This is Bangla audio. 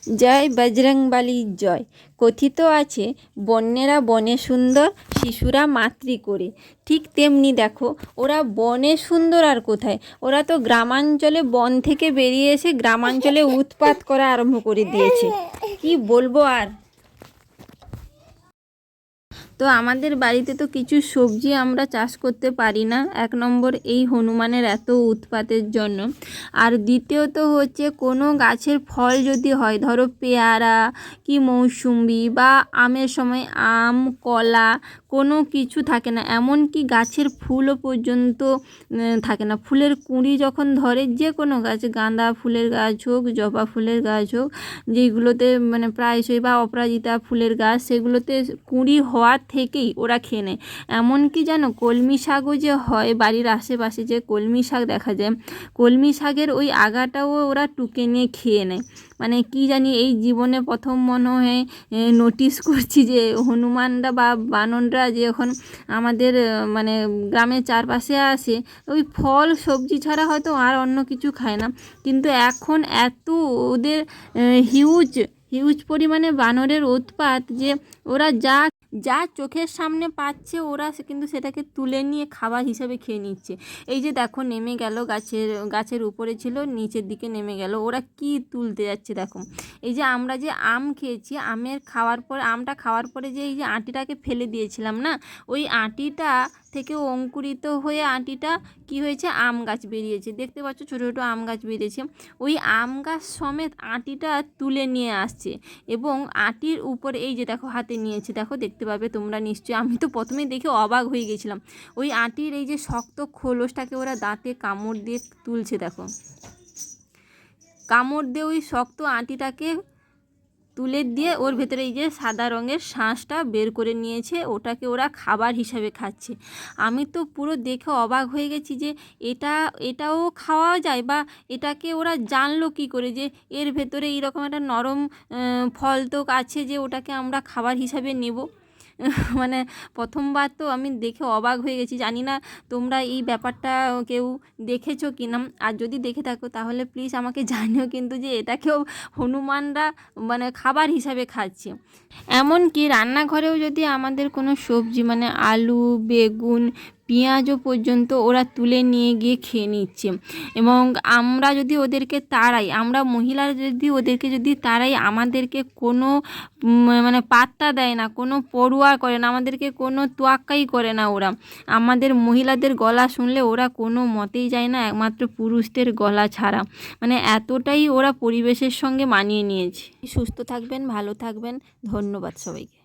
জয় বজরংবলী জয়। কথিত আছে বন্যেরা বনে সুন্দর, শিশুরা মাতৃ করে। ঠিক তেমনি দেখো, ওরা বনে সুন্দর আর কোথায়, ওরা তো গ্রামাঞ্চলে বন থেকে বেরিয়ে এসে গ্রামাঞ্চলে উৎপাত করা আরম্ভ করে দিয়েছে। কি বলবো আর। তো আমাদের বাড়িতে তো কিছু সবজি আমরা চাষ করতে পারি না, এক নম্বর এই হনুমানের এত উৎপাতের জন্য। আর দ্বিতীয়ত হচ্ছে কোনো গাছের ফল যদি হয়, ধরো পেয়ারা কি মৌসুম্বি বা আমের সময় আম কলা কোনো কিছু থাকে না, এমনকি গাছের ফুলও পর্যন্ত থাকে না। ফুলের কুঁড়ি যখন ধরে, যে কোনো গাছ, গাঁদা ফুলের গাছ হোক, জবা ফুলের গাছ হোক, যেগুলোতে মানে প্রায়শই বা অপরাজিতা ফুলের গাছ, সেগুলোতে কুঁড়ি হওয়ার থেকেই ওরা খেয়ে নেয়। এমনকি জানো, কলমি শাকও যে হয় বাড়ির আশেপাশে, যে কলমি শাক দেখা যায়, কলমি শাকের ওই আগাটাও ওরা টুকে নিয়ে খেয়ে নেয়। মানে কি জানি, এই জীবনে প্রথম মনে হয় নোটিস করছি যে হনুমানরা বা বানররা যে এখন আমাদের মানে গ্রামের চারপাশে আসে, ওই ফল সবজি ছাড়া হয়তো আর অন্য কিছু খায় না। কিন্তু এখন এত ওদের হিউজ হিউজ পরিমাণে বানরের উৎপাত যে ওরা যা যা চোখের সামনে পাচ্ছে ওরা কিন্তু সেটাকে তুলে নিয়ে খাবার হিসাবে খেয়ে নিচ্ছে। এই যে দেখো, নেমে গেল, গাছের উপরে ছিল, নিচের দিকে নেমে গেল, ওরা কি তুলতে যাচ্ছে দেখো। এই যে আমরা যে আম খেয়েছি, আমটা খাওয়ার পরে যে এই যে আঁটিটাকে ফেলে দিয়েছিলাম না, ওই আঁটিটা থেকে অঙ্কুরিত হয়ে আঁটিটা কি হয়েছে, আম গাছ বেরিয়েছে। দেখতে পাচ্ছ ছোটো ছোটো আম গাছ বেরিয়েছে। ওই আম গাছ সমেত আঁটিটা তুলে নিয়ে আসছে এবং আঁটির উপরে এই যে দেখো হাতে নিয়েছে, দেখো দেখতে পাবে তোমরা নিশ্চয়ই। আমি তো প্রথমেই দেখে অবাক হয়ে গেছিলাম। ওই আঁটির এই যে শক্ত খোলসটাকে ওরা দাঁতে কামড় দিয়ে তুলছে, দেখো কামড় দিয়ে ওই শক্ত আঁটিটাকে তুলে দিয়ে ওর ভেতরে এই যে সাদা রঙের শাঁসটা বের করে নিয়েছে, ওটাকে ওরা খাবার হিসাবে খাচ্ছে। আমি তো পুরো দেখে অবাক হয়ে গেছি যে এটাও খাওয়া যায়, বা এটাকে ওরা জানলো কী করে যে এর ভেতরে এইরকম একটা নরম ফল তো আছে যে ওটাকে আমরা খাবার হিসাবে নেব। মানে প্রথমবার তো আমি দেখে অবাক হয়ে গেছি। জানি না তোমরা এই ব্যাপারটা কেউ দেখেছো কি না, আর যদি দেখে থাকো তাহলে প্লিজ আমাকে জানিও কিন্তু, যে এটাকেও হনুমানরা মানে খাবার হিসাবে খাচ্ছে। এমনকি রান্নাঘরেও যদি আমাদের কোনো সবজি মানে আলু বেগুন পেঁয়াজও পর্যন্ত ওরা তুলে নিয়ে গিয়ে খেয়ে নিচ্ছে। এবং আমরা যদি ওদেরকে তাড়াই, আমরা মহিলারা যদি ওদেরকে তাড়াই, আমাদেরকে কোনো মানে পাত্তা দেয় না, কোনো পরোয়া করে না, আমাদেরকে কোনো তোয়াক্কাই করে না ওরা। আমাদের মহিলাদের গলা শুনলে ওরা কোনো মতেই যায় না, একমাত্র পুরুষদের গলা ছাড়া। মানে এতটাই ওরা পরিবেশের সঙ্গে মানিয়ে নিয়েছে। সুস্থ থাকবেন, ভালো থাকবেন, ধন্যবাদ সবাইকে।